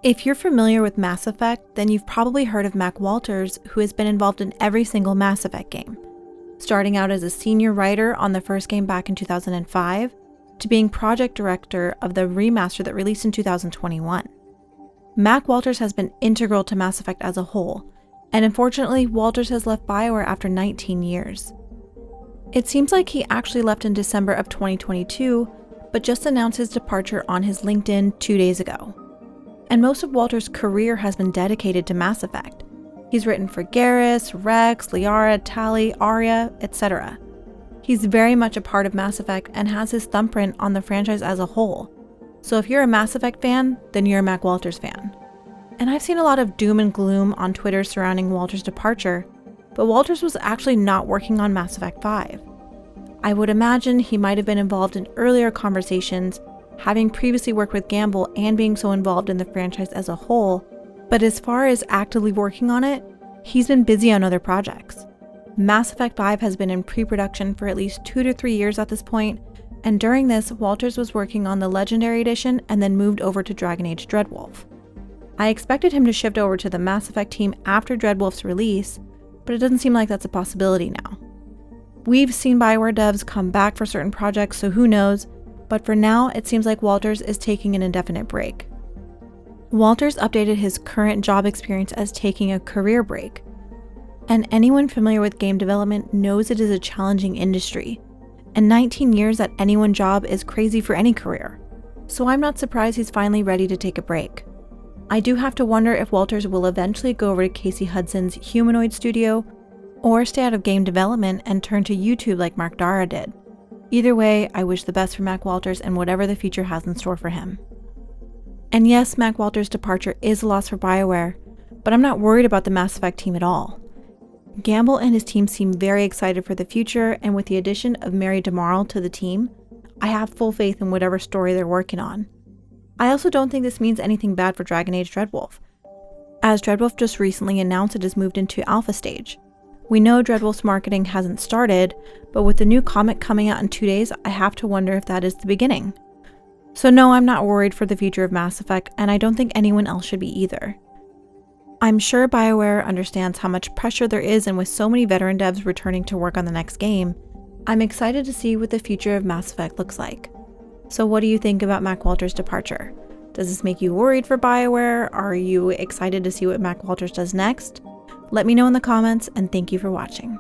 If you're familiar with Mass Effect, then you've probably heard of Mac Walters, who has been involved in every single Mass Effect game. Starting out as a senior writer on the first game back in 2005, to being project director of the remaster that released in 2021. Mac Walters has been integral to Mass Effect as a whole, and unfortunately, Walters has left BioWare after 19 years. It seems like he actually left in December of 2022, but just announced his departure on his LinkedIn 2 days ago. And most of Walters' career has been dedicated to Mass Effect. He's written for Garrus, Rex, Liara, Tali, Arya, etc. He's very much a part of Mass Effect and has his thumbprint on the franchise as a whole. So if you're a Mass Effect fan, then you're a Mac Walters fan. And I've seen a lot of doom and gloom on Twitter surrounding Walters' departure, but Walters was actually not working on Mass Effect 5. I would imagine he might have been involved in earlier conversations, having previously worked with Gamble and being so involved in the franchise as a whole, but as far as actively working on it, he's been busy on other projects. Mass Effect 5 has been in pre-production for at least 2 to 3 years at this point, and during this, Walters was working on the Legendary Edition and then moved over to Dragon Age Dreadwolf. I expected him to shift over to the Mass Effect team after Dreadwolf's release, but it doesn't seem like that's a possibility now. We've seen BioWare devs come back for certain projects, so who knows, but for now, it seems like Walters is taking an indefinite break. Walters updated his current job experience as taking a career break. And anyone familiar with game development knows it is a challenging industry, and 19 years at any one job is crazy for any career. So I'm not surprised he's finally ready to take a break. I do have to wonder if Walters will eventually go over to Casey Hudson's Humanoid Studio, or stay out of game development and turn to YouTube like Mark Dara did. Either way, I wish the best for Mac Walters and whatever the future has in store for him. And yes, Mac Walters' departure is a loss for BioWare, but I'm not worried about the Mass Effect team at all. Gamble and his team seem very excited for the future, and with the addition of Mary DeMarle to the team, I have full faith in whatever story they're working on. I also don't think this means anything bad for Dragon Age Dreadwolf, as Dreadwolf just recently announced it has moved into alpha stage. We know Dreadwolf's marketing hasn't started, but with the new comic coming out in 2 days, I have to wonder if that is the beginning. So no, I'm not worried for the future of Mass Effect, and I don't think anyone else should be either. I'm sure BioWare understands how much pressure there is, and with so many veteran devs returning to work on the next game, I'm excited to see what the future of Mass Effect looks like. So what do you think about Mac Walters' departure? Does this make you worried for BioWare? Are you excited to see what Mac Walters does next? Let me know in the comments, and thank you for watching.